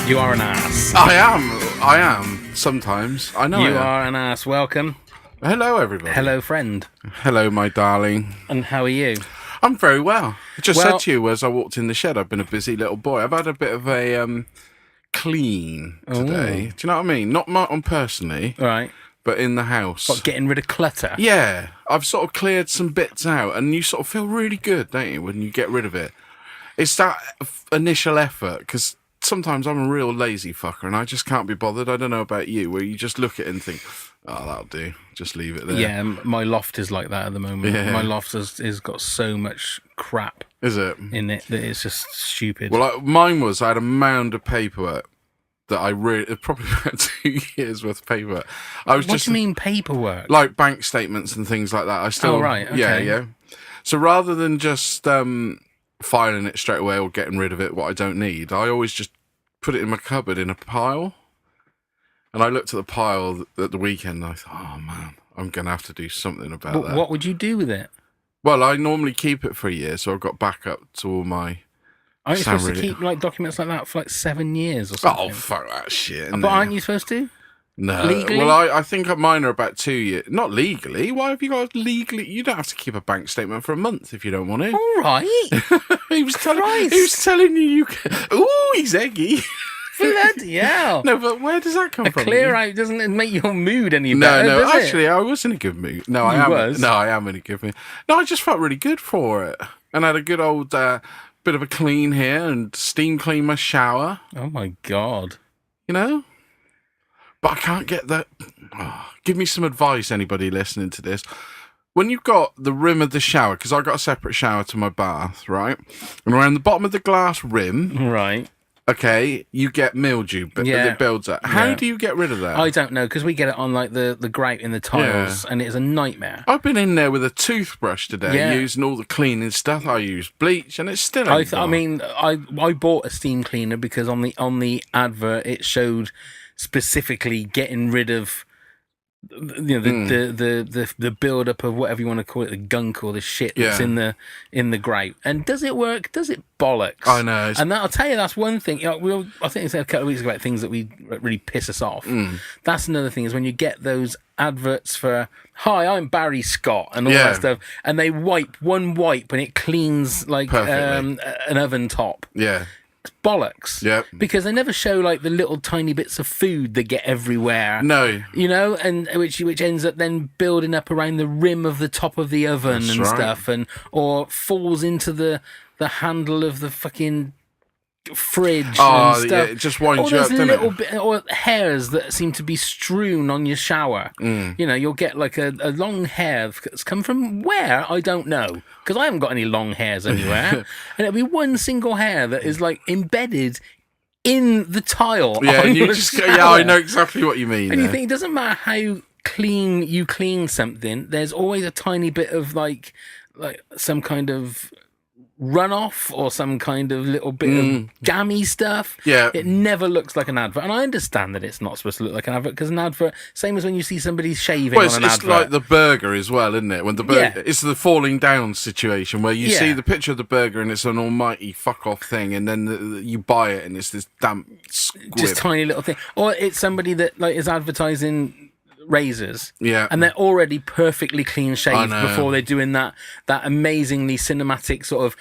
You are an ass. I am. Sometimes. I know You I am. are an ass. Welcome. Hello, everybody. Hello, friend. Hello, my darling. And how are you? I'm very well. I just Well- said to you as I walked in the shed, I've been a busy little boy. I've had a bit of a clean today. Do you know what I mean? Not on personally, All right. but in the house. What, getting rid of clutter? Yeah. I've sort of cleared some bits out, and you sort of feel really good, don't you, when you get rid of it? It's that initial effort, because sometimes I'm a real lazy fucker and I just can't be bothered. I don't know about you, where you just look at it and think, oh, that'll do. Just leave it there. Yeah, my loft is like that at the moment. Yeah. My loft has got so much crap Is it? in it that it's just stupid. Well, mine was, I had a mound of paperwork that I really, probably about 2 years worth of paperwork. What do you mean paperwork? Like bank statements and things like that. I still, Oh, right, okay. Yeah. So rather than just filing it straight away or getting rid of it, what I don't need, I always just put it in my cupboard in a pile. And I looked at the pile at the weekend and I thought, oh man, I'm going to have to do something about that. What would you do with it? Well, I normally keep it for a year, so I've got backup to all my... Aren't you supposed to keep like documents like that for like 7 years or Oh, something? fuck that shit. But aren't you supposed to? No. Legally? Well, I think mine are about 2 years. Not legally. Why have you got legally? You don't have to keep a bank statement for a month if you don't want to. All right. He was telling you can... Ooh, he's eggy. Bloody hell. No, but where does that come A from? clear out doesn't make your mood any better, No, does it? actually, I was in a good mood. No, You was? No, I am in a good mood. No, I just felt really good for it. And I had a good old bit of a clean here and steam clean my shower, Oh, my God. you know? But I can't get that. Oh, give me some advice, anybody listening to this. When you've got the rim of the shower, because I've got a separate shower to my bath, right? And around the bottom of the glass rim, Right. okay, you get mildew that builds up. How do you get rid of that? I don't know, because we get it on like the grout in the tiles, and it's a nightmare. I've been in there with a toothbrush today, Yeah. using all the cleaning stuff. I use bleach, and it's still. I bought a steam cleaner because on the advert it showed specifically getting rid of the build up of whatever you want to call it, the gunk or the shit that's in the grout. And does it work? Does it bollocks? I know. And I'll tell you, that's one thing. I think I said a couple of weeks ago about things that really piss us off. That's another thing, is when you get those adverts for "Hi, I'm Barry Scott" and all that stuff, and they wipe one wipe and it cleans like an oven top. Yeah. It's bollocks. Yeah. Because they never show like the little tiny bits of food that get everywhere. No. You know, and which ends up then building up around the rim of the top of the oven stuff, or falls into the handle of the fucking fridge and stuff. Yeah, it just winds you up, those doesn't little it? bit, or hairs that seem to be strewn on your shower. You know, you'll get like a long hair that's come from where, I don't know, because I haven't got any long hairs anywhere. And it'll be one single hair that is like embedded in the tile. Yeah, on and you your just shower. I know exactly what you mean. And you think it doesn't matter how clean you clean something, there's always a tiny bit of like some kind of runoff or some kind of little bit of gammy stuff. Yeah. It never looks like an advert. And I understand that it's not supposed to look like an advert, because an advert, same as when you see somebody shaving Well, on an it's advert. like the burger as well, isn't it? When the burger, it's the falling down situation where you see the picture of the burger and it's an almighty fuck off thing, and then you buy it and it's this damp squib. Just tiny little thing. Or it's somebody that like is advertising razors, and they're already perfectly clean shaved I know. before they're doing that amazingly cinematic sort of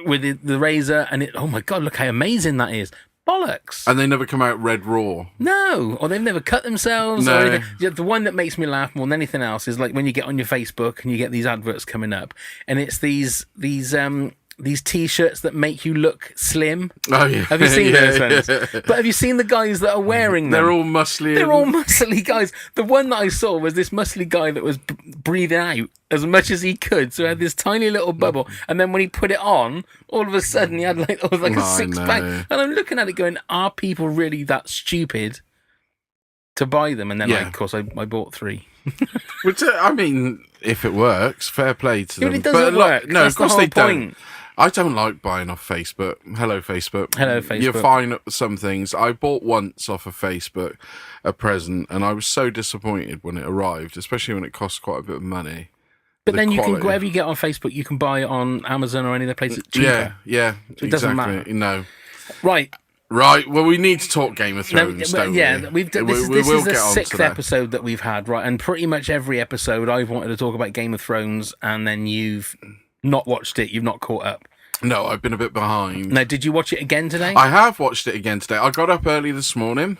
with the razor, and oh my god, look how amazing that is. Bollocks. And they never come out red raw. No, or they've never cut themselves. No. Or anything. Yeah, the one that makes me laugh more than anything else is like when you get on your Facebook and you get these adverts coming up, and it's these T-shirts that make you look slim. Oh yeah, Have you seen those ones? But have you seen the guys that are wearing them? They're all muscly. They're all muscly guys. The one that I saw was this muscly guy that was breathing out as much as he could, so he had this tiny little bubble, and then when he put it on, all of a sudden he had like a six-pack. And I'm looking at it going, are people really that stupid to buy them? And then of course I bought 3. Which, I mean, if it works, fair play to them. But it doesn't work. No, That's of course the whole they don't. point. I don't like buying off Facebook. Hello, Facebook. Hello, Facebook. You're fine at some things. I bought once off of Facebook a present, and I was so disappointed when it arrived, especially when it cost quite a bit of money. But then you can, whatever you get on Facebook, you can buy on Amazon or any other place that's cheaper. Yeah, So it doesn't matter. No. Right. Right, well, we need to talk Game of Thrones, don't we? Yeah, this is will the get on to 6th that. episode that we've had, right? And pretty much every episode I've wanted to talk about Game of Thrones, and then you've not watched it, you've not caught up. No, I've been a bit behind. Now, did you watch it again today? I have watched it again today. I got up early this morning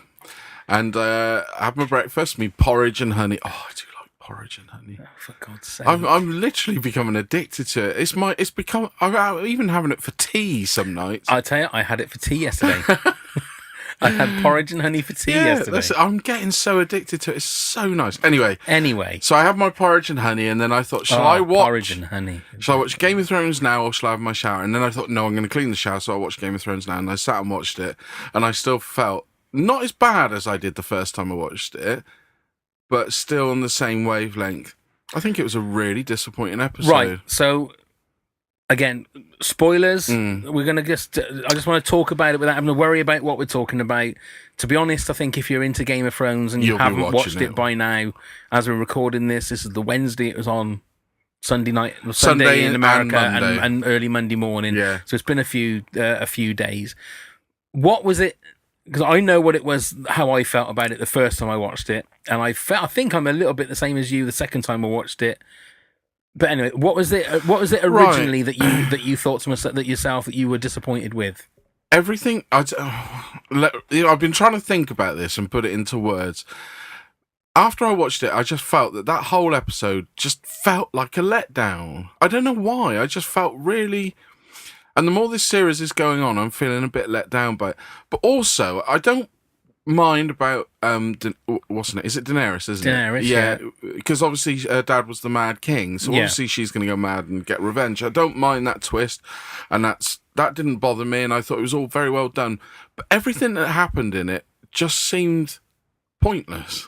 and had my breakfast, me porridge and honey. Oh, I do like porridge and honey. Oh, for God's sake. I'm literally becoming addicted to it. I'm even having it for tea some nights. I tell you, I had it for tea yesterday. I had porridge and honey for tea yesterday. I'm getting so addicted to it. It's so nice. Anyway, so I have my porridge and honey, and then I thought, shall I watch porridge and honey? Shall I watch Game of Thrones now, or shall I have my shower? And then I thought, no, I'm going to clean the shower, so I watched Game of Thrones now. And I sat and watched it, and I still felt not as bad as I did the first time I watched it, but still on the same wavelength. I think it was a really disappointing episode. Right. So again, spoilers. We're gonna I just want to talk about it without having to worry about what we're talking about. To be honest, I think if you're into Game of Thrones and you haven't watched it by now, as we're recording this is the Wednesday. It was on Sunday night, Sunday in America, and early Monday morning. Yeah. So it's been a few days. What was it? Because I know what it was, how I felt about it the first time I watched it, and I think I'm a little bit the same as you the second time I watched it. But anyway, what was it originally that you thought to yourself that you were disappointed with? Everything. I've been trying to think about this and put it into words. After I watched it, I just felt that whole episode just felt like a letdown. I don't know why. I just felt really. And the more this series is going on, I'm feeling a bit let down by it. But also, I don't mind about what's her name? Is it Daenerys? Isn't Daenerys, it? Yeah, because obviously her dad was the Mad King, so obviously she's going to go mad and get revenge. I don't mind that twist, and that didn't bother me, and I thought it was all very well done. But everything that happened in it just seemed pointless.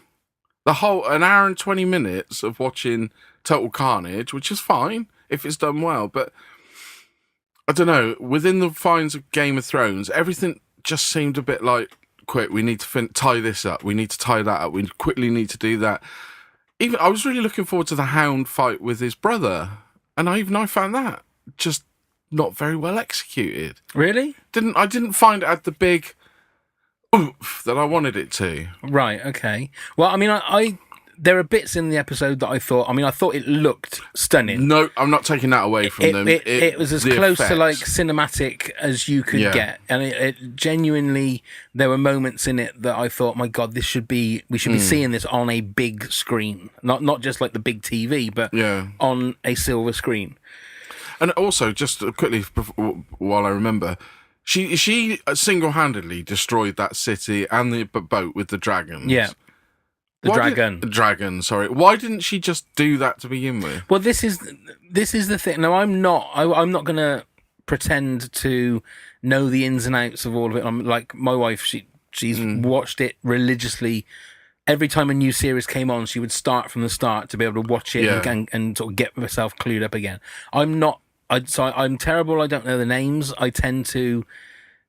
The whole an hour and 20 minutes of watching total carnage, which is fine if it's done well, but I don't know. Within the fines of Game of Thrones, everything just seemed a bit like, quick, we need to tie this up. We need to tie that up. We quickly need to do that. Even I was really looking forward to the Hound fight with his brother, and I found that just not very well executed. Really? I didn't find it had the big oomph that I wanted it to. Right. Okay. Well, I mean, there are bits in the episode that I thought it looked stunning. No, I'm not taking that away from them. It was as close to like cinematic as you could get, and it genuinely, there were moments in it that I thought, my God, we should be seeing this on a big screen, not just like the big TV, but on a silver screen. And also, just quickly while I remember, she single-handedly destroyed that city and the boat with the dragons. Yeah. Dragon, sorry. Why didn't she just do that to begin with? Well, this is the thing. Now, I'm not going to pretend to know the ins and outs of all of it. I'm like my wife. She's watched it religiously. Every time a new series came on, she would start from the start to be able to watch it and sort of get herself clued up again. I'm not. I'm terrible. I don't know the names. I tend to,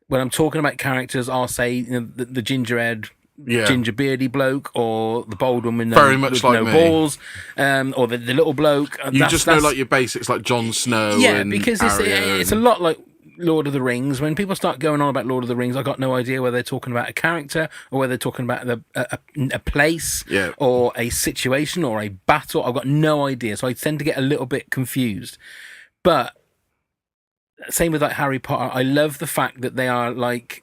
when I'm talking about characters, I'll say the gingerhead. Ginger beardy bloke, or the bold woman very much like no me. Balls, or the little bloke. You just know like your basics, like Jon Snow. Yeah, because it's a lot like Lord of the Rings. When people start going on about Lord of the Rings, I got no idea whether they're talking about a character or whether they're talking about a place or a situation or a battle. I've got no idea, so I tend to get a little bit confused. But same with like Harry Potter. I love the fact that they are like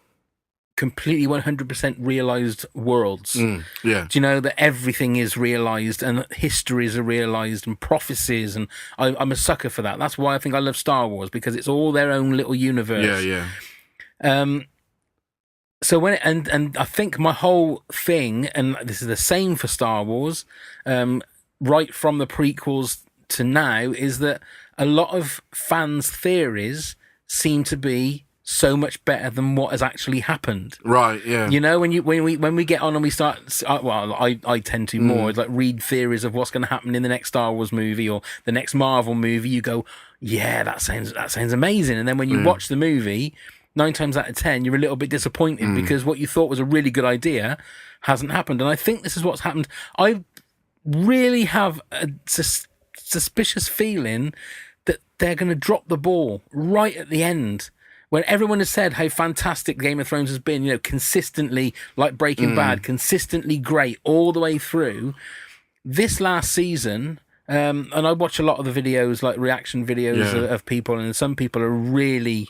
completely 100% realised worlds. Do you know that everything is realised and histories are realised and prophecies, and I'm a sucker for that. That's why I think I love Star Wars, because it's all their own little universe. So when and I think my whole thing, and this is the same for Star Wars, right from the prequels to now, is that a lot of fans' theories seem to be so much better than what has actually happened. Right, yeah. You know, when we get on and we start, I tend to more like read theories of what's going to happen in the next Star Wars movie or the next Marvel movie. You go, yeah, that sounds amazing. And then when you watch the movie, 9 times out of 10, you're a little bit disappointed because what you thought was a really good idea hasn't happened. And I think this is what's happened. I really have a suspicious feeling that they're going to drop the ball right at the end. when everyone has said how fantastic Game of Thrones has been, you know, consistently, like Breaking Bad, consistently great all the way through, this last season, and I watch a lot of the videos, like reaction videos of people, and some people are really,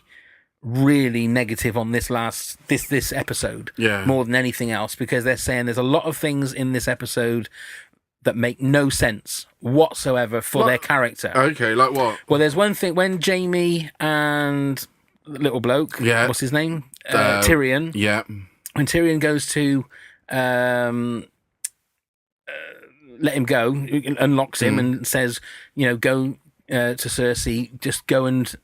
really negative on this episode more than anything else, because they're saying there's a lot of things in this episode that make no sense whatsoever for their character. Okay, like what? Well, there's one thing when Jamie and the little bloke, what's his name? Tyrion. Yeah. When Tyrion goes to let him go, unlocks him and says, you know, go to Cersei, just go and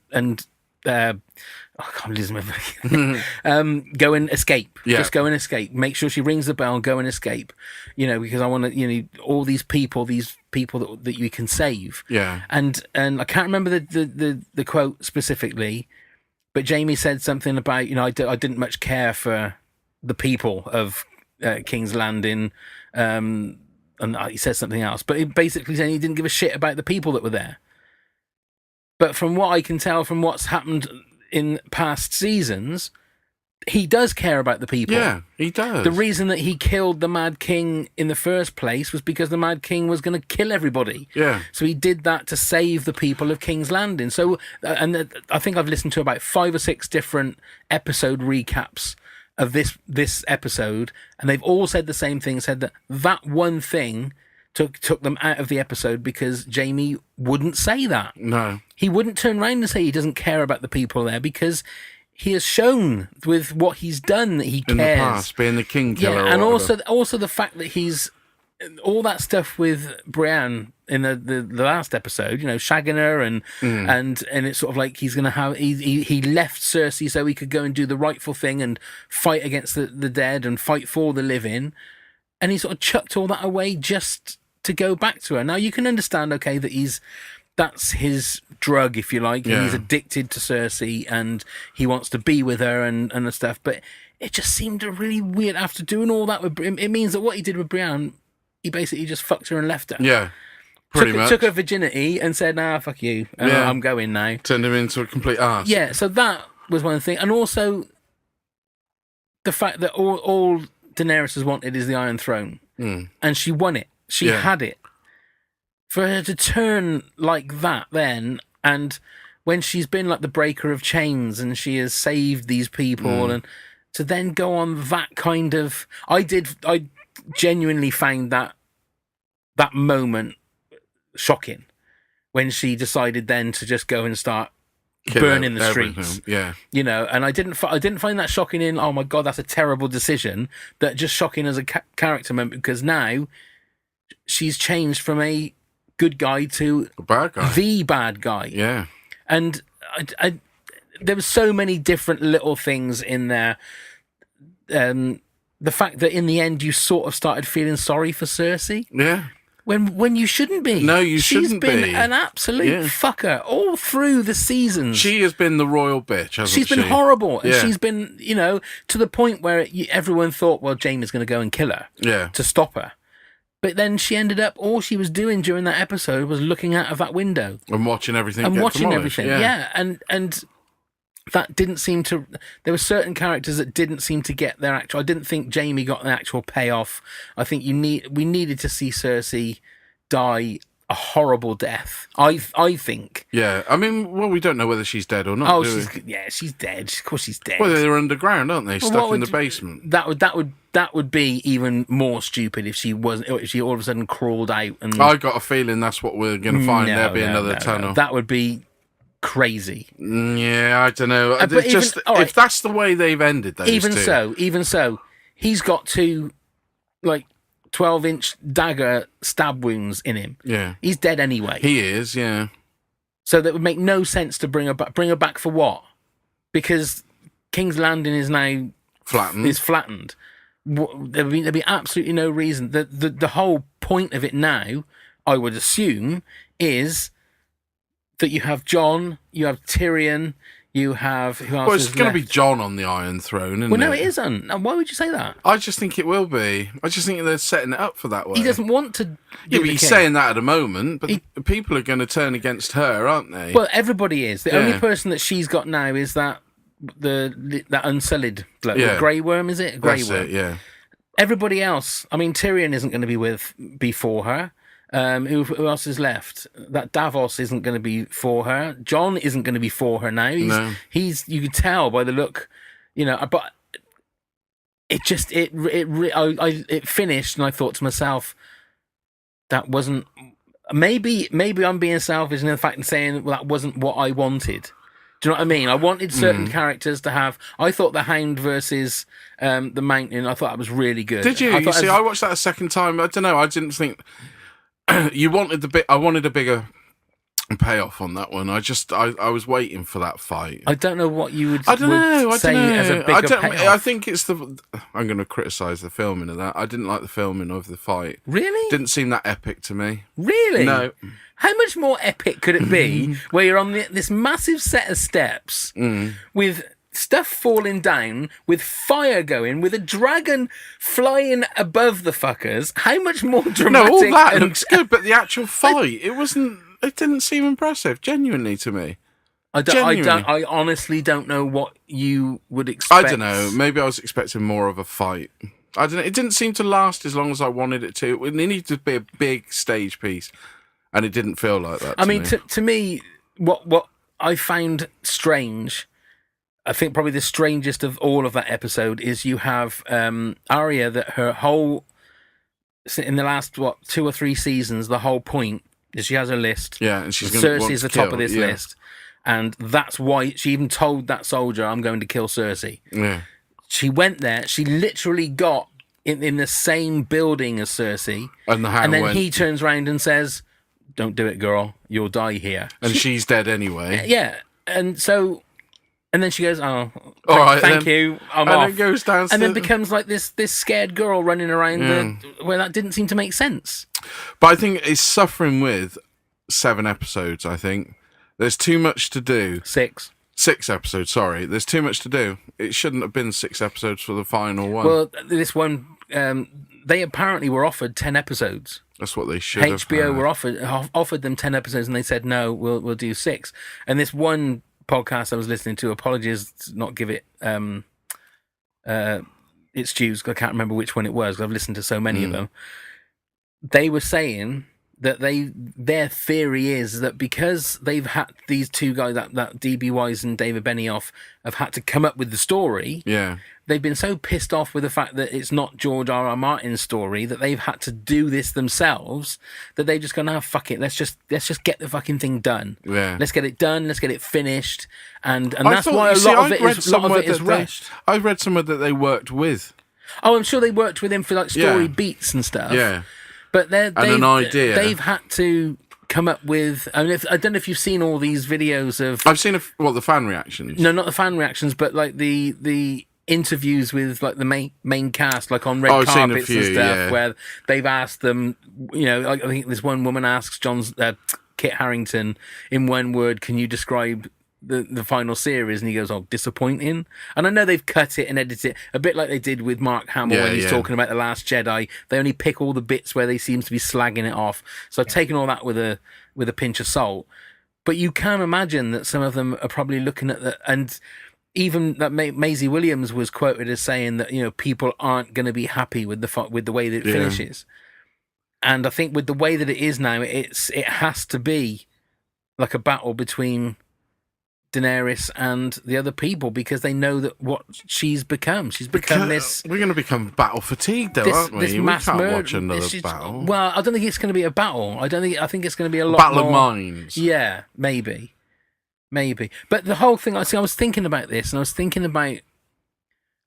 I can't lose my go and escape. Yeah. Just go and escape. Make sure she rings the bell and go and escape. You know, because I want to, you know, all these people that you can save. Yeah. And I can't remember the quote specifically, but Jamie said something about, you know, I didn't much care for the people of King's Landing, and he said something else, but he basically said he didn't give a shit about the people that were there. But from what I can tell from what's happened in past seasons, he does care about the people. Yeah, he does. The reason that he killed the Mad King in the first place was because the Mad King was going to kill everybody. Yeah. So he did that to save the people of King's Landing. So, I think I've listened to about 5 or 6 different episode recaps of this episode, and they've all said the same thing, said that one thing took them out of the episode because Jamie wouldn't say that. No. He wouldn't turn around and say he doesn't care about the people there, because he has shown with what he's done that he cares. In the past, being the king killer. Yeah, and also the fact that he's all that stuff with Brienne in the last episode, you know, shagging her and it's sort of like he's gonna have he left Cersei so he could go and do the rightful thing and fight against the dead and fight for the living, and he sort of chucked all that away just to go back to her. Now you can understand, okay, that that's his drug, if you like. Yeah. He's addicted to Cersei and he wants to be with her and the stuff. But it just seemed really weird after doing all that with Brienne. It means that what he did with Brienne, he basically just fucked her and left her. Yeah, pretty much. Took her virginity and said, nah, fuck you. I'm going now. Turned him into a complete arse. Yeah, so that was one thing. And also the fact that all Daenerys has wanted is the Iron Throne. And she won it. She had it. For her to turn like that then, and when she's been like the breaker of chains and she has saved these people, and to then go on that kind of... I genuinely found that moment shocking when she decided then to just go and start burning the streets. Yeah. You know, and I didn't find that shocking in, oh my God, that's a terrible decision. That just shocking as a character moment, because now she's changed from a good guy to the bad guy. Yeah. And I there were so many different little things in there. The fact that in the end you sort of started feeling sorry for Cersei. Yeah. When you shouldn't be. No, you shouldn't be. She's been an absolute fucker all through the seasons. She has been the royal bitch, hasn't she? She's been horrible. And she's been, you know, to the point where everyone thought, well, Jaime's going to go and kill her to stop her. But then she ended up, all she was doing during that episode was looking out of that window. And watching everything And get watching demolished. everything, yeah. And that didn't seem to... There were certain characters that didn't seem to get their actual... I didn't think Jaime got an actual payoff. I think we needed to see Cersei die a horrible death. I think. Yeah, I mean, well, we don't know whether she's dead or not. She's dead. Of course, she's dead. Well, they're underground, aren't they? Stuck in the basement. That would be even more stupid if she wasn't. If she all of a sudden crawled out. And I got a feeling that's what we're going to find. There'll be another tunnel. No. That would be crazy. Yeah, I don't know. But if that's the way they've ended those even so, he's got 2 like 12-inch dagger stab wounds in him. Yeah. He's dead anyway. He is, yeah. So that would make no sense to bring her back. Bring her back for what? Because King's Landing is now flattened. There'd be absolutely no reason. The whole point of it now, I would assume, is that you have Jon, you have Tyrion, you have... Who else? Well, it's going to be Jon on the Iron Throne, isn't it? Well, no, it isn't. And why would you say that? I just think it will be. I just think they're setting it up for that way. He doesn't want to... Yeah, but he's saying that at the moment, but the people are going to turn against her, aren't they? Well, everybody is. The only person that she's got now is that that Unsullied bloke, the Grey Worm, is it? Grey Worm. Yeah. Everybody else, I mean, Tyrion isn't going to be before her. Who else is left? That Davos isn't going to be for her. Jon isn't going to be for her now. He's you could tell by the look, but it just it finished, and I thought to myself, that wasn't. Maybe I'm being selfish in the fact of saying, well, that wasn't what I wanted. Do you know what I mean? I wanted certain characters to have. I thought the Hound versus the Mountain. I thought that was really good. Did you? I watched that a second time. I don't know. I didn't think you wanted the bit. I wanted a bigger payoff on that one. I was waiting for that fight. I don't know what you would. I don't know. As a bigger payoff. I think it's the. I'm going to criticise the filming of that. I didn't like the filming of the fight. Really? Didn't seem that epic to me. Really? No. How much more epic could it be where you're on this massive set of steps with stuff falling down, with fire going, with a dragon flying above the fuckers? How much more dramatic? No, all that looks good, but the actual fight, it didn't seem impressive, genuinely, to me. I honestly don't know what you would expect. I don't know. Maybe I was expecting more of a fight. I don't know. It didn't seem to last as long as I wanted it to. It needed to be a big stage piece. And it didn't feel like that. To me, what I found strange, I think probably the strangest of all of that episode is you have Arya, that her whole, in the last 2 or 3 seasons, the whole point is she has a list. Yeah, and she's Cersei's the top of this list, and that's why she even told that soldier, "I'm going to kill Cersei." Yeah, she went there. She literally got in the same building as Cersei, and then he turns around and says, "Don't do it, girl. You'll die here." And she's dead anyway. Yeah. And then she goes, "Oh, all right, thank you. I'm off." And then goes downstairs. And then becomes like this scared girl running around where that didn't seem to make sense. But I think it's suffering with 7 episodes, I think. There's too much to do. 6 episodes, sorry. There's too much to do. It shouldn't have been 6 episodes for the final one. Well, this one, they apparently were offered 10 episodes. That's what they should have. HBO were offered them 10 episodes, and they said no, we'll do 6. And this one podcast I was listening to, apologies to not give it its dues, because I can't remember which one it was, because I've listened to so many of them. They were saying that their theory is that because they've had these two guys, that DB Weiss and David Benioff, have had to come up with the story. Yeah. They've been so pissed off with the fact that it's not George R.R. Martin's story, that they've had to do this themselves, that they've just gone, "Oh, fuck it, let's just get the fucking thing done. Yeah. Let's get it done, let's get it finished." And that's why a lot of it is rushed. I read somewhere that they worked with. Oh, I'm sure they worked with him for like story beats and stuff. Yeah. But an idea. They've had to come up with. I mean, I don't know if you've seen all these videos of. I've seen the fan reactions. No, not the fan reactions, but like the interviews with like the main cast, like on red carpets and stuff, where they've asked them. I think this one woman asks Kit Harrington, in one word, "Can you describe the final series?" And he goes, "Oh, disappointing." And I know they've cut it and edited it a bit like they did with Mark Hamill when he's talking about The Last Jedi. They only pick all the bits where they seem to be slagging it off. So I've taken all that with a pinch of salt. But you can imagine that some of them are probably looking at that, and even that Maisie Williams was quoted as saying that people aren't going to be happy with the way that it finishes. And I think with the way that it is now, it has to be like a battle between Daenerys and the other people, because they know that what she's become. We're going to become battle fatigued, though, aren't we? We can't watch another battle. Well, I don't think it's going to be a battle. I think it's going to be a lot battle more, of minds. Yeah, maybe. But the whole thing, I was thinking about this, and I was thinking about,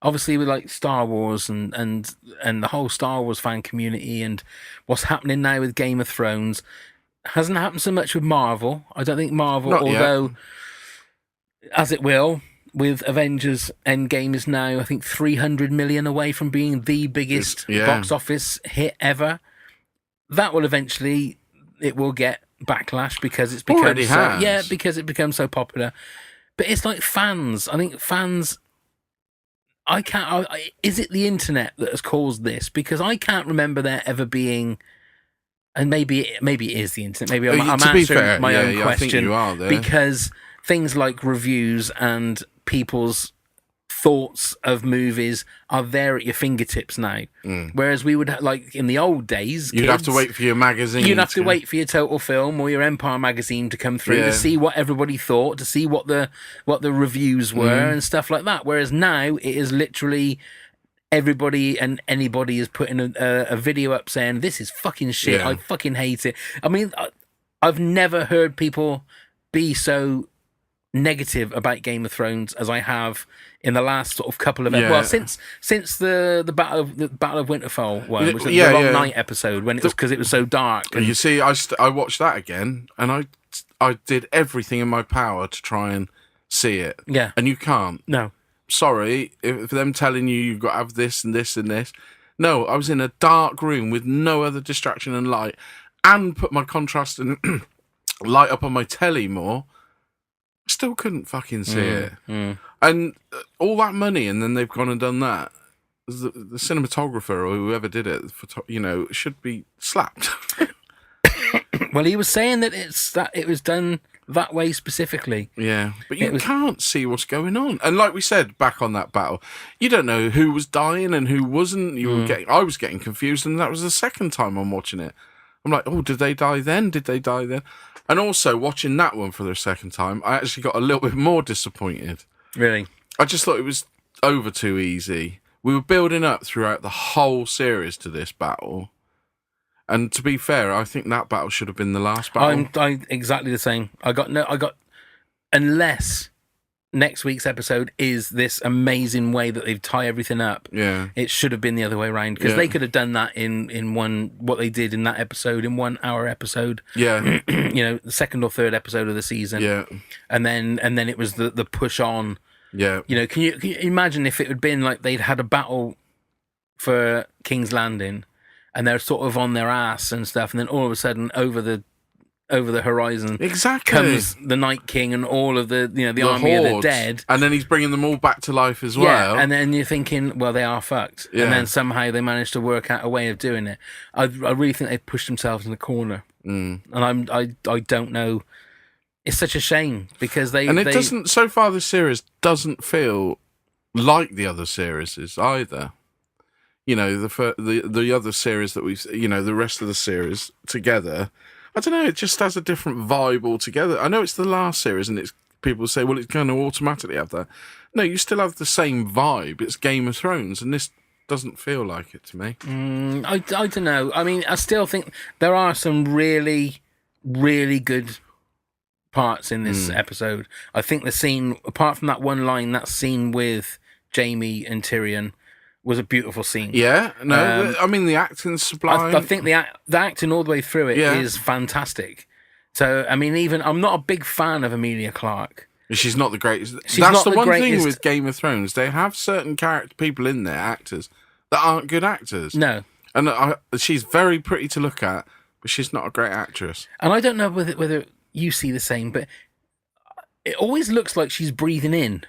obviously, with like Star Wars and the whole Star Wars fan community, and what's happening now with Game of Thrones. Hasn't happened so much with Marvel. I don't think Marvel, although as it will, with Avengers Endgame is now, I think, 300 million away from being the biggest box office hit ever. That will eventually, it will get backlash because it's become because it becomes so popular. But it's like fans. I think fans. Is it the internet that has caused this? Because I can't remember there ever being. And maybe it is the internet. Maybe I'm answering my own question. I think you are there. Because things like reviews and people's thoughts of movies are there at your fingertips now. Whereas we would like in the old days, you'd have to wait for your magazine. You'd have to wait for your Total Film or your Empire magazine to come through to see what everybody thought, to see what the reviews were and stuff like that. Whereas now it is literally everybody and anybody is putting a video up saying this is fucking shit. I fucking hate it. I mean, I've never heard people be so negative about Game of Thrones as I have in the last sort of couple of since the Battle of Winterfell one, which was the Long Night episode when it was because it was so dark. And you see, I watched that again, and I did everything in my power to try and see it. Yeah, and you can't. No, sorry if them telling you've got to have this and this and this. No, I was in a dark room with no other distraction and light, and put my contrast and light up on my telly more. Still couldn't fucking see it. And all that money, and then they've gone and done that. The cinematographer or whoever did it, should be slapped. Well, he was saying that it was done that way specifically. Yeah, but you can't see what's going on. And like we said back on that battle, you don't know who was dying and who wasn't. I was getting confused, and that was the second time I'm watching it. I'm like, oh, did they die then? Did they die then? And also, watching that one for the second time, I actually got a little bit more disappointed. Really? I just thought it was over too easy. We were building up throughout the whole series to this battle. And to be fair, I think that battle should have been the last battle. I'm exactly the same. Unless next week's episode is this amazing way that they tie everything up. Yeah. It should have been the other way around, because they could have done that in what they did in that episode, in 1 hour episode. Yeah. The second or third episode of the season. Yeah. And then it was the push on. Yeah. Can you imagine if it had been like they'd had a battle for King's Landing and they're sort of on their ass and stuff, and then all of a sudden over the horizon comes the Night King and all of the army hordes. of the dead, and then he's bringing them all back to life as well. And then you're thinking, well, they are fucked. And then somehow they managed to work out a way of doing it. I really think they pushed themselves in the corner. And I don't know. It's such a shame because doesn't so far. This series doesn't feel like the other series either. The other series that we've, the rest of the series together. I don't know, it just has a different vibe altogether. I know it's the last series, and people say, well, it's going to automatically have that. No, you still have the same vibe. It's Game of Thrones, and this doesn't feel like it to me. I don't know. I mean, I still think there are some really, really good parts in this episode. I think the scene, apart from that one line, that scene with Jaime and Tyrion, was a beautiful scene. Yeah, no, I mean, the acting's sublime. I think the acting all the way through it is fantastic. So, I mean, even I'm not a big fan of Emilia Clarke. She's not the greatest. That's the one thing with Game of Thrones. They have certain people in there, actors, that aren't good actors. No. And she's very pretty to look at, but she's not a great actress. And I don't know whether you see the same, but it always looks like she's breathing in.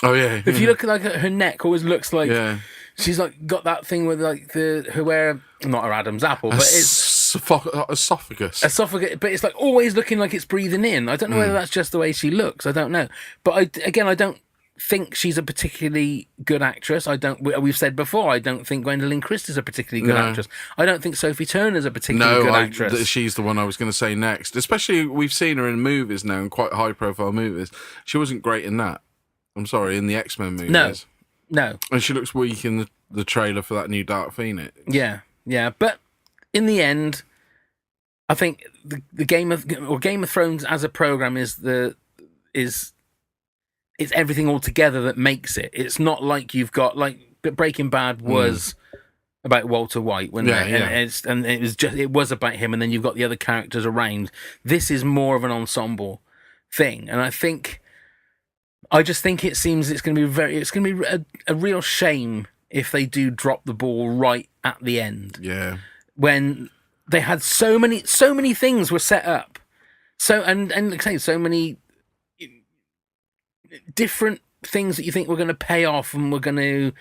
Oh, yeah. If you look at her neck, always looks like... Yeah. She's like got that thing with like her not her Adam's apple, but it's esophagus. But it's like always looking like it's breathing in. I don't know whether that's just the way she looks. I don't know, but I don't think she's a particularly good actress. We've said before, I don't think Gwendolyn Christ is a particularly good actress. I don't think Sophie Turner's a particularly good actress. She's the one I was going to say next. Especially we've seen her in movies now, in quite high profile movies. She wasn't great in that. I'm sorry, in the X-Men movies. No. And she looks weak in the trailer for that new Dark Phoenix. Yeah. But in the end, I think the Game of Thrones as a program is everything all together that makes it. It's not like you've got Breaking Bad was about Walter White, wasn't it? And it was about him, and then you've got the other characters around. This is more of an ensemble thing, and I just think it seems it's going to be a real shame if they do drop the ball right at the end. Yeah. When they had so many things were set up. So many different things that you think were going to pay off and were going to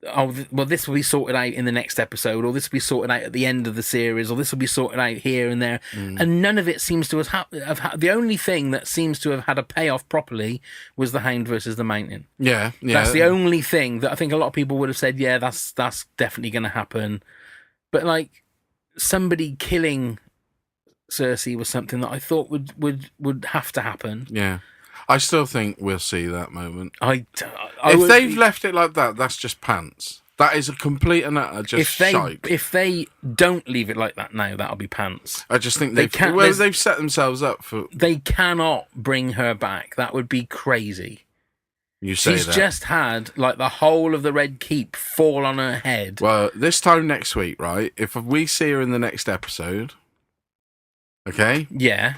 well, this will be sorted out in the next episode, or this will be sorted out at the end of the series, or this will be sorted out here and there. And none of it seems to have the only thing that seems to have had a payoff properly was the Hound versus the Mountain. Yeah. That's the only thing that I think a lot of people would have said, yeah, that's definitely going to happen. But like, somebody killing Cersei was something that I thought would have to happen. Yeah. I still think we'll see that moment. If they've left it like that, that's just pants. That is a complete and utter just shite. If they don't leave it like that now, that'll be pants. I just think they've set themselves up for... They cannot bring her back. That would be crazy. She's just had like the whole of the Red Keep fall on her head. Well, this time next week, right? If we see her in the next episode, okay? Yeah.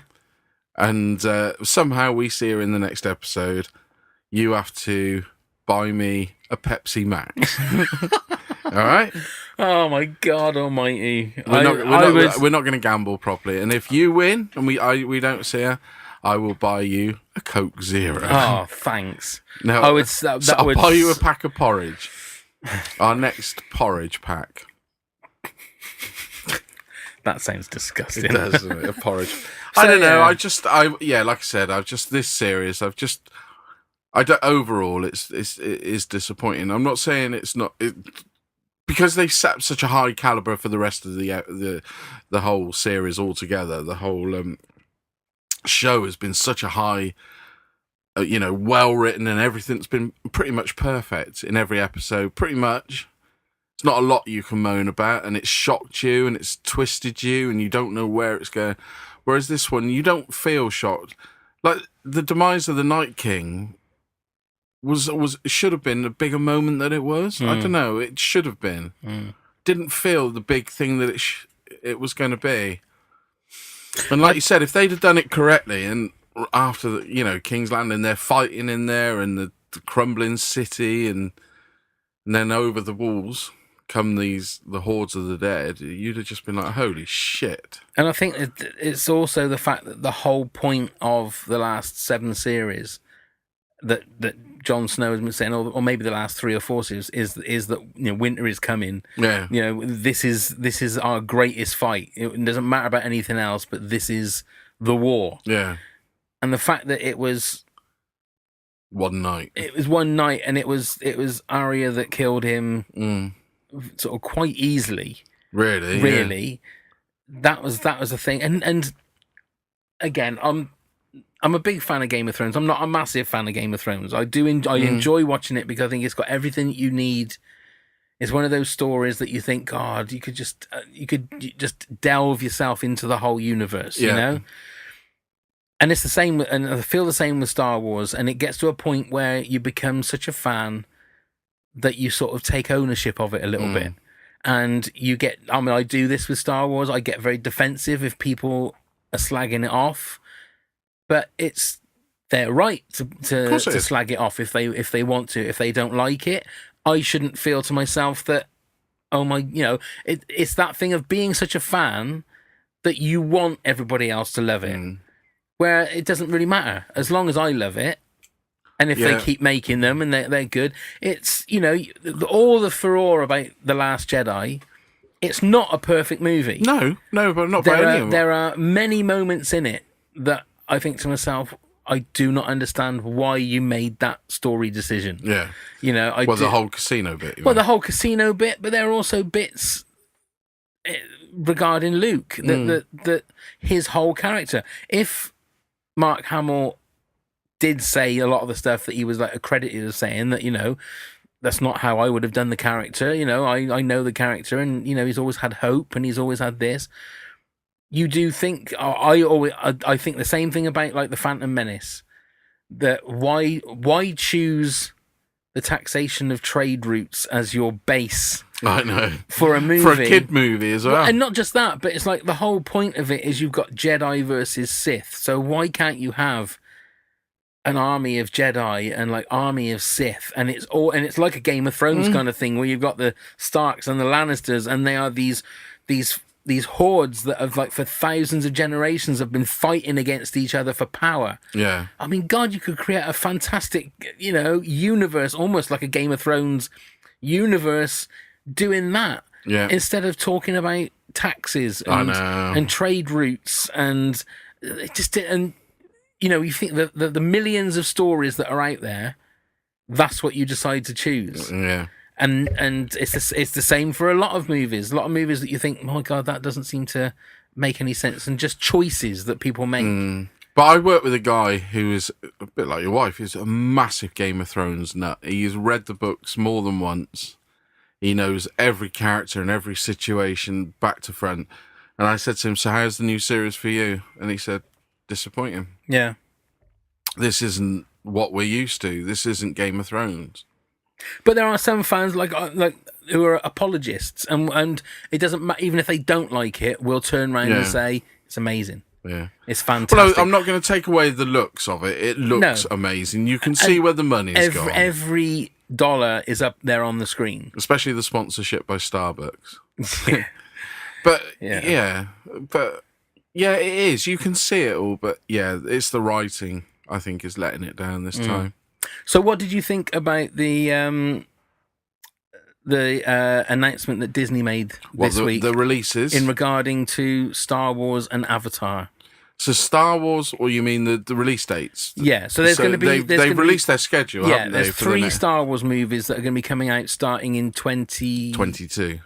And somehow we see her in the next episode, you have to buy me a Pepsi Max. All right? Oh, my God almighty. We're not going to gamble properly. And if you win and we don't see her, I will buy you a Coke Zero. Oh, thanks. No, I'll buy you a pack of porridge. Our next porridge pack. That sounds disgusting. It does, doesn't it? A porridge. I don't know. Like I said, this series, overall, it is disappointing. I'm not saying it's not, because they set such a high caliber for the rest of the whole series altogether. The whole show has been such a high, well written, and everything's been pretty much perfect in every episode. Pretty much. It's not a lot you can moan about, and it's shocked you, and it's twisted you, and you don't know where it's going. Whereas this one, you don't feel shocked. Like, the demise of the Night King should have been a bigger moment than it was. I don't know. It should have been. Didn't feel the big thing that it was going to be. And like you said, if they'd have done it correctly, and after King's Landing, they're fighting in there, and the crumbling city, and then over the walls come the hordes of the dead, you'd have just been like, holy shit. And I think it's also the fact that the whole point of the last 7 series that Jon Snow has been saying, or maybe the last 3 or 4 series, is that winter is coming. Yeah. This is our greatest fight. It doesn't matter about anything else, but this is the war. Yeah. And the fact that it was one night. It was one night, and it was Arya that killed him sort of quite easily. Really. Yeah. That was the thing. And again, I'm a big fan of Game of Thrones. I'm not a massive fan of Game of Thrones. I enjoy watching it because I think it's got everything that you need. It's one of those stories that you think, God, you could just delve yourself into the whole universe, And it's the same, and I feel the same with Star Wars. And it gets to a point where you become such a fan that you sort of take ownership of it a little bit. And I do this with Star Wars. I get very defensive if people are slagging it off, but it's their right to slag it off if they want to. If they don't like it, I shouldn't feel to myself that, it's that thing of being such a fan that you want everybody else to love it. Where it doesn't really matter as long as I love it, and if they keep making them and they're good. It's all the furore about The Last Jedi. It's not a perfect movie. No, but not by any. There are many moments in it that I think to myself, I do not understand why you made that story decision. Yeah, the whole casino bit. The whole casino bit, but there are also bits regarding Luke that his whole character. If Mark Hamill did say a lot of the stuff that he was accredited as saying, that that's not how I would have done the character. I know the character, and he's always had hope, and he's always had this. You do think I think the same thing about the Phantom Menace. That why choose the taxation of trade routes as your base? I know. For a movie. For a kid movie as well. And not just that, but it's the whole point of it is you've got Jedi versus Sith. So why can't you have an army of Jedi and army of Sith? And it's like a Game of Thrones kind of thing where you've got the Starks and the Lannisters, and they are these hordes that have for thousands of generations have been fighting against each other for power. Yeah. I mean, God, you could create a fantastic, universe, almost like a Game of Thrones universe doing that instead of talking about taxes and trade routes and it just and you think the millions of stories that are out there, that's what you decide to choose. Yeah. And it's the same for a lot of movies. A lot of movies that you think, oh my God, that doesn't seem to make any sense, and just choices that people make. But I work with a guy who is a bit like your wife. He's a massive Game of Thrones nut. He's read the books more than once. He knows every character and every situation back to front. And I said to him, so how's the new series for you? And he said, disappointing. Yeah. This isn't what we're used to. This isn't Game of Thrones. But there are some fans like who are apologists, and it doesn't matter, even if they don't like it, will turn around and say it's amazing. Yeah, it's fantastic. Well, I'm not going to take away the looks of it. It looks amazing. You can see where the money's gone. Every dollar is up there on the screen, especially the sponsorship by Starbucks. But it is. You can see it all, but it's the writing, I think, is letting it down this time. So, what did you think about the announcement that Disney made this week? The releases in regarding to Star Wars and Avatar. So Star Wars, or you mean the release dates? Yeah, so there's going to be... They've released their schedule, haven't they? There's 3 Star Wars movies that are going to be coming out starting in 2022.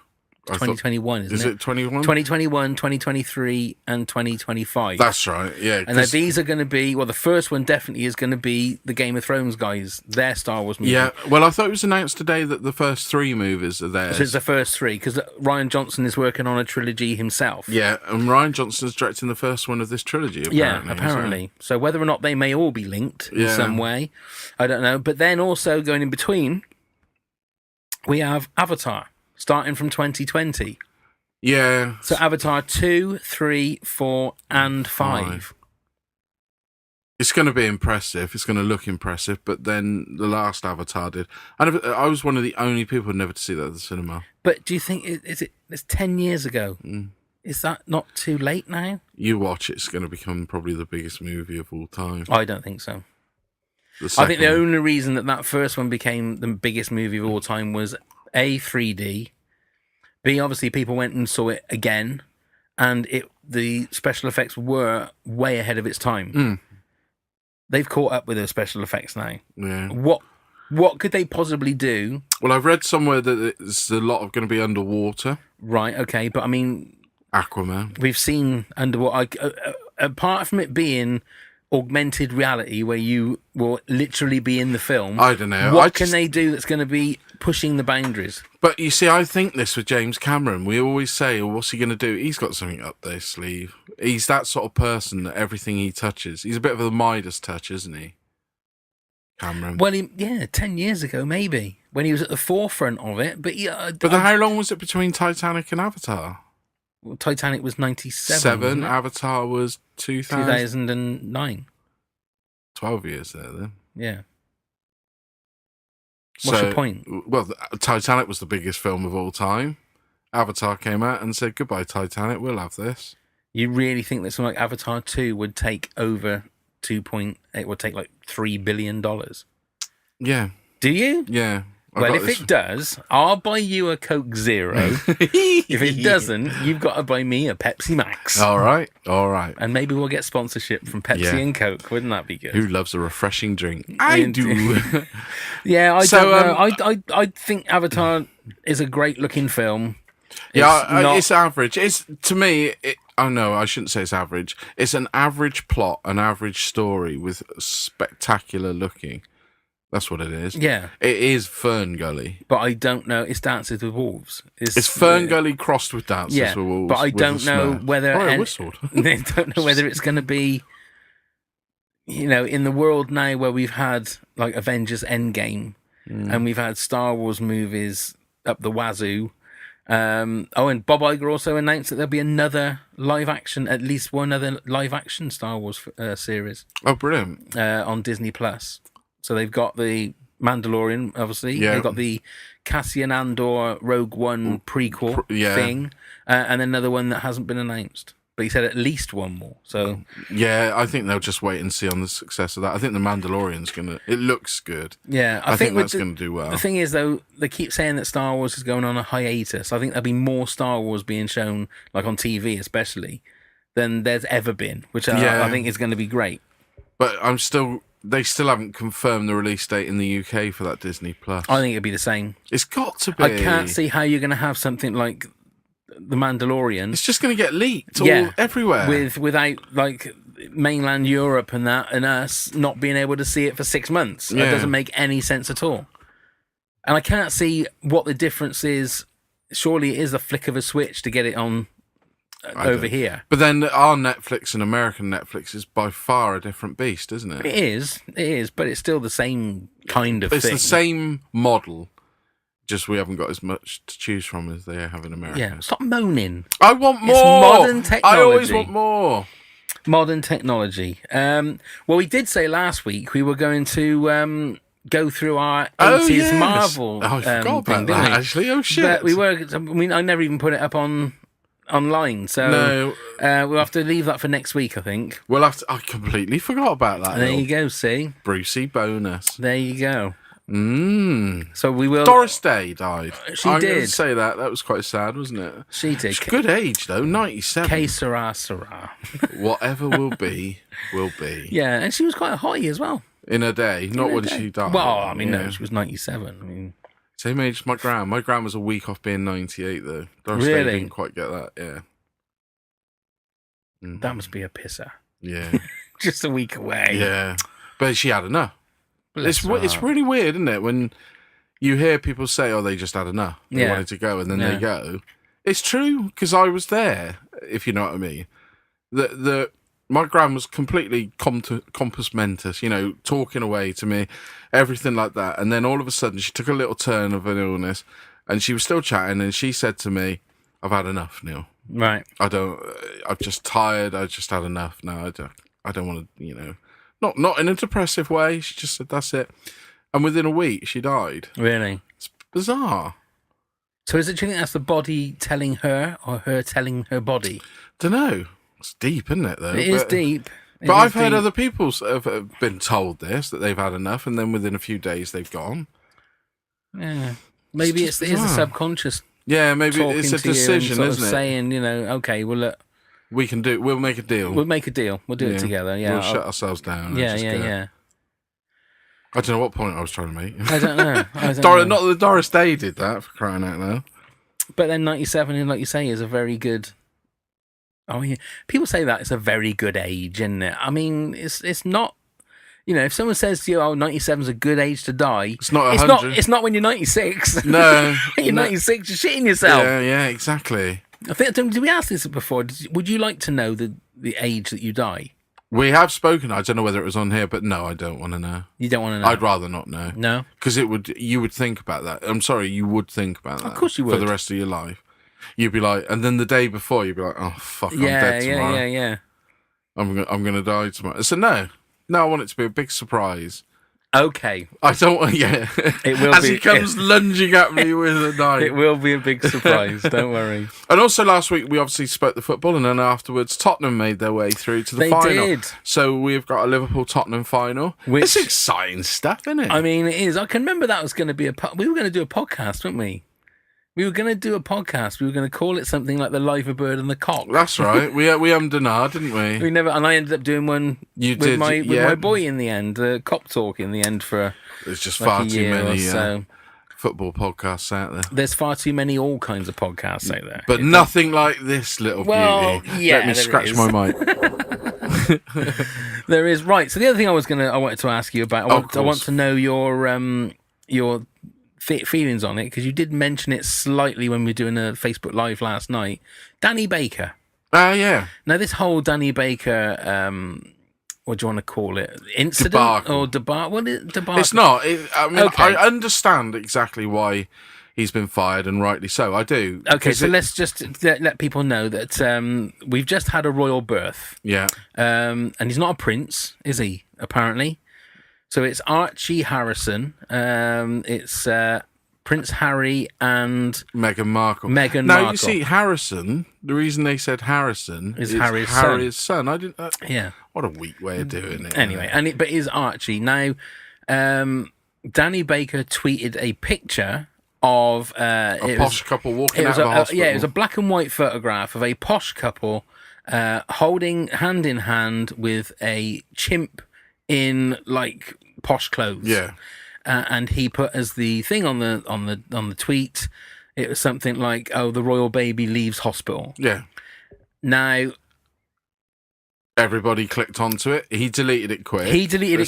2021, isn't it? Is it 21? 2021, 2023, and 2025. That's right, yeah. And these are going to be... Well, the first one definitely is going to be the Game of Thrones guys, their Star Wars movie. Yeah, well, I thought it was announced today that the first 3 movies are theirs. So it's the first 3, because Rian Johnson is working on a trilogy himself. Yeah, and Rian Johnson's directing the first one of this trilogy, apparently. Yeah, apparently. So whether or not they may all be linked in some way, I don't know. But then also going in between, we have Avatar, starting from 2020. Yeah. So Avatar 2, 3, 4, and 5. It's going to be impressive. It's going to look impressive. But then the last Avatar did. I was one of the only people never to see that at the cinema. But do you think it's 10 years ago? Is that not too late now? You watch, it's going to become probably the biggest movie of all time. I don't think so. I think the only reason that first one became the biggest movie of all time was A, 3D. B, obviously people went and saw it again, and the special effects were way ahead of its time. They've caught up with the special effects now. Yeah. What could they possibly do? Well, I've read somewhere that it's a lot of going to be underwater. Right, okay, but I mean... Aquaman. We've seen underwater... apart from it being augmented reality, where you will literally be in the film... I don't know. What can they do that's going to be pushing the boundaries? But you see, I think this with James Cameron. We always say, well, what's he going to do? He's got something up their sleeve. He's that sort of person that everything he touches... He's a bit of a Midas touch, isn't he? Cameron. Well, 10 years ago, maybe, when he was at the forefront of it. But how long was it between Titanic and Avatar? Well, Titanic was 97. Avatar was 2009. 12 years there, then. Yeah. What's your point? Well, Titanic was the biggest film of all time. Avatar came out and said, goodbye, Titanic, we'll have this. You really think that something like Avatar 2 would take over it would take like $3 billion? Yeah. Do you? Yeah. Well, if it does, I'll buy you a Coke Zero. If it doesn't, you've got to buy me a Pepsi Max. All right. And maybe we'll get sponsorship from Pepsi and Coke. Wouldn't that be good? Who loves a refreshing drink? I do. Yeah, I don't know. I think Avatar is a great looking film. It's average. To me, I shouldn't say it's average. It's an average plot, an average story with spectacular looking. That's what it is. Yeah. It is Fern Gully. But I don't know. It's Dances with Wolves. It's Fern Gully crossed with Dances with Wolves. But I don't know whether... I whistled. I don't know whether it's going to be... in the world now where we've had like Avengers Endgame and we've had Star Wars movies up the wazoo. And Bob Iger also announced that there'll be at least one other live action Star Wars series. Oh, brilliant. On Disney Plus. So they've got the Mandalorian, obviously. Yeah. They've got the Cassian Andor Rogue One prequel thing. And another one that hasn't been announced. But he said at least one more. So yeah, I think they'll just wait and see on the success of that. I think the Mandalorian's it looks good. Yeah, I think that's going to do well. The thing is, though, they keep saying that Star Wars is going on a hiatus. I think there'll be more Star Wars being shown, like on TV especially, than there's ever been, which I think is going to be great. But they still haven't confirmed the release date in the UK for that Disney Plus. I think it'll be the same. It's got to be. I can't see how you're going to have something like The Mandalorian. It's just going to get leaked everywhere. Without, like, mainland Europe and that, and us not being able to see it for 6 months. That doesn't make any sense at all. And I can't see what the difference is. Surely it is a flick of a switch to get it on over here. But then our Netflix and American Netflix is by far a different beast, isn't it? It is, but it's still the same kind of thing. It's the same model, just we haven't got as much to choose from as they have in America. Yeah, stop moaning. I want more! It's modern technology. I always want more! Modern technology. Well, we did say last week we were going to go through our 80s Marvel I forgot about thing, that, actually. Oh, shit. But I never even put it up online, so we'll have to leave that for next week, I think. I completely forgot about that. There you go, see? Brucey bonus. There you go. So we will... Doris Day died. She did. Going to say that. That was quite sad, wasn't it? She did. Good age, though. 97. Que sera, sera. Whatever will be, will be. Yeah, and she was quite high as well. In her day, not when she died. Well, I mean, no, she was 97. I mean... Same age as my gran. My gran was a week off being 98, though. Doris really? Day didn't quite get that, yeah. That must be a pisser. Yeah. Just a week away. Yeah. But she had enough. It's really weird, isn't it? When you hear people say, oh, they just had enough. They wanted to go, and then they go. It's true, because I was there, if you know what I mean. My gran was completely compos mentis, talking away to me, everything like that. And then all of a sudden, she took a little turn of an illness, and she was still chatting, and she said to me, I've had enough, Neil. Right. I'm just tired. I just had enough. No, I don't want to, not in a depressive way. She just said, that's it. And within a week, she died. Really? It's bizarre. So do you think that's the body telling her or her telling her body? Don't know. It's deep, isn't it, though? It is deep. But I've heard other people have been told this, that they've had enough, and then within a few days they've gone. Yeah. Maybe it's the subconscious. Yeah, maybe it's a decision, isn't it? Saying, okay, well, look. We'll make a deal. We'll make a deal. We'll do it together, yeah. We'll shut ourselves down. Yeah. I don't know what point I was trying to make. I don't know. Not that Doris Day did that, for crying out loud. But then 97, like you say, is a very good... Oh, yeah. People say that it's a very good age, isn't it? I mean, it's not... if someone says to you, 97 is a good age to die... It's not 100. It's not when you're 96. No. When you're 96, you're shitting yourself. Yeah, exactly. I think, did we ask this before? Would you like to know the age that you die? We have spoken. I don't know whether it was on here, but no, I don't want to know. You don't want to know? I'd rather not know. No? Because you would think about that. I'm sorry, you would think about that. Of course you would. For the rest of your life. You'd be like, and then the day before, you'd be like, oh, fuck, I'm dead tomorrow. Yeah. I'm going to die tomorrow. So no, I want it to be a big surprise. Okay. I don't want, It will As he comes lunging at me with a knife. It will be a big surprise, don't worry. And also last week, we obviously spoke the football, and then afterwards, Tottenham made their way through to the final. They did. So we've got a Liverpool-Tottenham final. It's exciting stuff, isn't it? I mean, it is. I can remember that was going to be we were going to do a podcast, weren't we? We were going to do a podcast. We were going to call it something like The Live Bird and the Cock. That's right. We ummed and ahed, didn't we? We never, and I ended up doing one with my boy in the end, cop talk in the end for There's just far too many so. Football podcasts out there. There's far too many all kinds of podcasts out there. But nothing like this little beauty. Yeah, let me scratch my mic. There is. Right, so the other thing I wanted to ask you about, I want to know your feelings on it, because you did mention it slightly when we were doing a Facebook Live last night. Danny Baker. Yeah. Now, this whole Danny Baker, what do you want to call it? Incident? Debacle. Or debacle? What is debacle? It's not. Okay. I understand exactly why he's been fired, and rightly so. I do. Okay, so let's just let people know that we've just had a royal birth. Yeah. And he's not a prince, is he, apparently? So it's Archie Harrison. It's Prince Harry and Meghan Markle. Meghan now, Markle. you see, Harrison, the reason they said Harrison Is is Harry's son. I didn't... Yeah. What a weak way of doing it. Anyway, but it is Archie. Now, Danny Baker tweeted a picture of... a posh couple walking out of a hospital. Yeah, it was a black and white photograph of a posh couple holding hand in hand with a chimp in, like, posh clothes. Yeah. And he put as the thing on the tweet, it was something like, "Oh, the royal baby leaves hospital." Yeah. Now, everybody clicked onto it. He deleted it quick.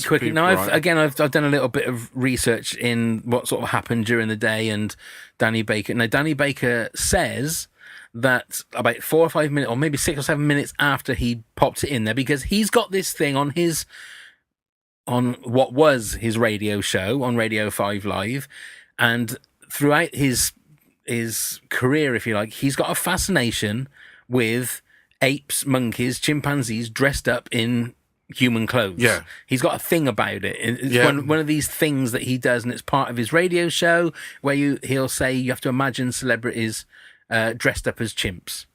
quickly. Now, I've done a little bit of research in what sort of happened during the day, and Danny Baker. Now, Danny Baker says that about 4 or 5 minutes, or maybe 6 or 7 minutes after he popped it in there, because he's got this thing on what was his radio show on Radio 5 Live, and throughout his career, if you like, he's got a fascination with apes, monkeys, chimpanzees dressed up in human clothes. Yeah. He's got a thing about it. It's one of these things that he does, and it's part of his radio show where he'll say you have to imagine celebrities dressed up as chimps.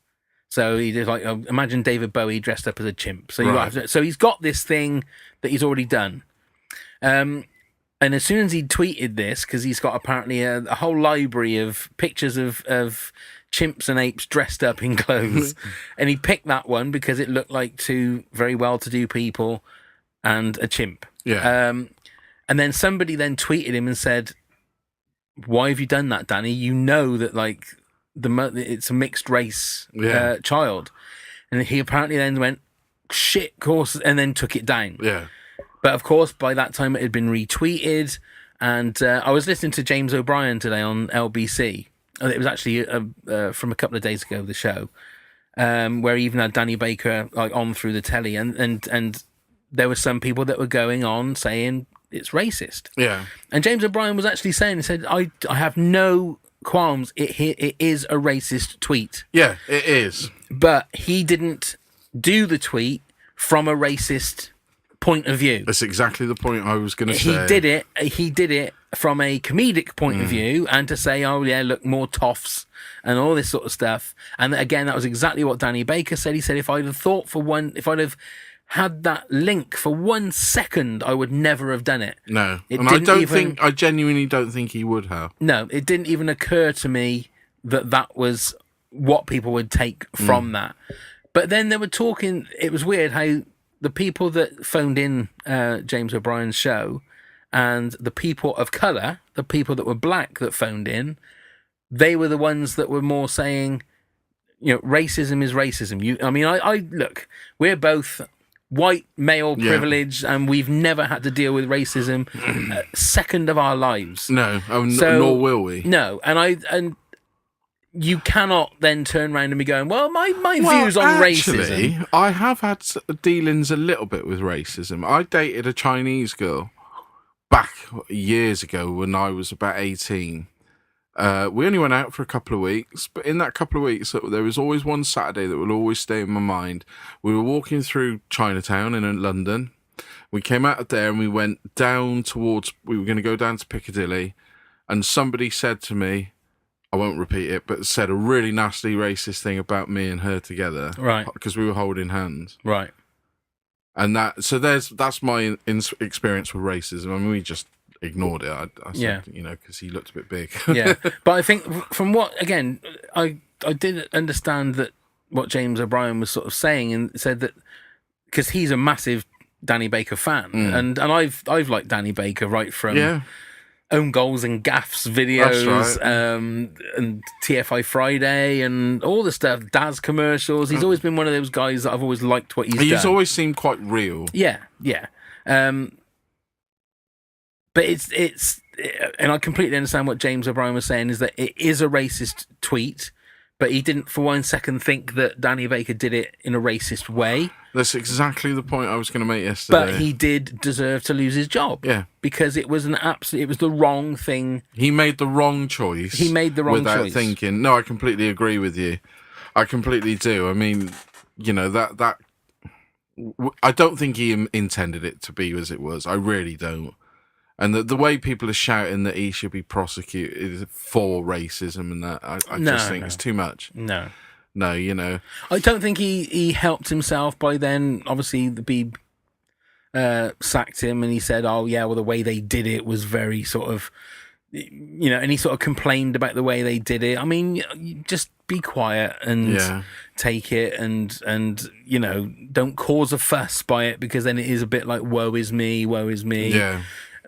So he did, like, imagine David Bowie dressed up as a chimp. So so he's got this thing that he's already done. And as soon as he tweeted this, because he's got apparently a whole library of pictures of chimps and apes dressed up in clothes, and he picked that one because it looked like two very well-to-do people and a chimp. Yeah. And then somebody then tweeted him and said, "Why have you done that, Danny? You know that, like, it's a mixed race child." And he apparently then went, "Shit, of course," and then took it down. Yeah. But of course, by that time it had been retweeted, and I was listening to James O'Brien today on LBC. It was actually from a couple of days ago, the show, where he even had Danny Baker, like, on through the telly, and there were some people that were going on saying it's racist. Yeah. And James O'Brien was actually saying, he said, I have no qualms. It is a racist tweet. Yeah, it is. But he didn't do the tweet from a racist point of view. That's exactly the point I was going to say. He did it from a comedic point of view, and to say, "Oh yeah, look, more toffs," and all this sort of stuff. And again, that was exactly what Danny Baker said. He said, if I'd have had that link for 1 second, I would never have done it. No. I genuinely don't think he would have. No, it didn't even occur to me that was what people would take from that. But then they were talking, it was weird how the people that phoned in James O'Brien's show, and the people of colour, the people that were black that phoned in, they were the ones that were more saying, you know, racism is racism. I look, we're both white male privilege, and we've never had to deal with racism a second of our lives. No, nor will we. No, and you cannot then turn around and be going, well, my views on racism. I have had dealings a little bit with racism. I dated a Chinese girl back years ago when I was about 18. We only went out for a couple of weeks, but in that couple of weeks, there was always one Saturday that will always stay in my mind. We were walking through Chinatown in London. We came out of there and we went down we were going to go down to Piccadilly, and somebody said to me, I won't repeat it, but said a really nasty racist thing about me and her together. Right. Because we were holding hands. Right. And that's my experience with racism. I mean, we just ignored it. I said, because he looked a bit big. Yeah. But I think from what, again, I did understand that what James O'Brien was sort of saying, and said that, because he's a massive Danny Baker fan, and I've liked Danny Baker right from own goals and gaffs videos, and TFI Friday and all the stuff, Daz commercials. He's always been one of those guys that I've always liked what he's done. He's always seemed quite real. Yeah. But it's and I completely understand what James O'Brien was saying, is that it is a racist tweet, but he didn't for 1 second think that Danny Baker did it in a racist way. That's exactly the point I was going to make yesterday. But he did deserve to lose his job. Yeah. Because it was it was the wrong thing. He made the wrong choice. He made the wrong choice. Without thinking. No, I completely agree with you. I completely do. I mean, that I don't think he intended it to be as it was. I really don't. And the way people are shouting that he should be prosecuted for racism and that, I just think it's too much. No, I don't think he helped himself by then. Obviously, the Beeb sacked him, and he said, "Oh yeah, well the way they did it was very sort of." And he sort of complained about the way they did it. I mean, just be quiet and take it and don't cause a fuss by it, because then it is a bit like, woe is me. Yeah.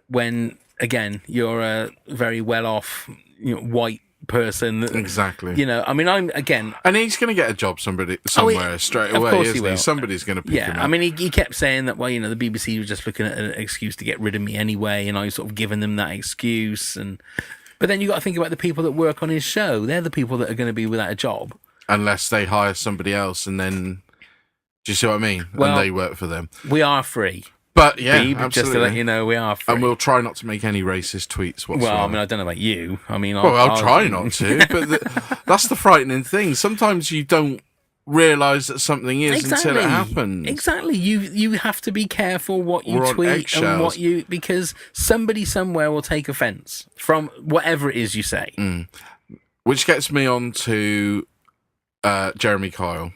When, again, you're a very well-off white person. Exactly. And he's going to get a job somewhere straight away, of course isn't he will. Somebody's going to pick him up. I mean, he kept saying that, well, the BBC was just looking at an excuse to get rid of me anyway, and I was sort of giving them that excuse. But then you got to think about the people that work on his show. They're the people that are going to be without a job. Unless they hire somebody else, and then... Do you see what I mean? Well, and they work for them. We are free. But yeah, Beeb, absolutely. just to let you know, we are free. And we'll try not to make any racist tweets whatsoever. Well, I mean, I don't know about you. I mean, I'll try not to, but that's the frightening thing. Sometimes you don't realise that something is until it happens. Exactly. You have to be careful what you tweet and what you... Because somebody somewhere will take offence from whatever it is you say. Which gets me on to Jeremy Kyle.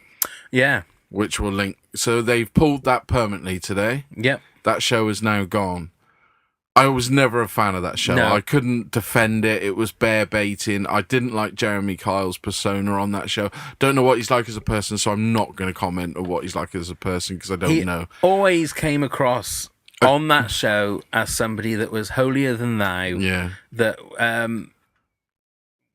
Yeah. Which will link. So they've pulled that permanently today. Yep. That show is now gone. I was never a fan of that show. No. I couldn't defend it. It was bear baiting. I didn't like Jeremy Kyle's persona on that show. Don't know what he's like as a person, so I'm not going to comment on what he's like as a person because I don't know. Always came across on that show as somebody that was holier than thou. Yeah. That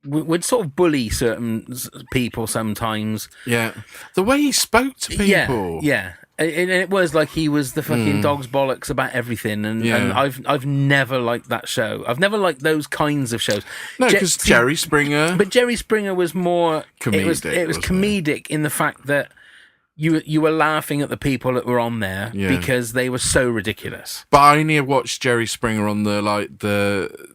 would sort of bully certain people sometimes. Yeah. The way he spoke to people. Yeah. And it was like he was the fucking dog's bollocks about everything. And I've never liked that show. I've never liked those kinds of shows. No, because Jerry Springer. But Jerry Springer was more... Comedic. It was comedic in the fact that you were laughing at the people that were on there because they were so ridiculous. But I only watched Jerry Springer on the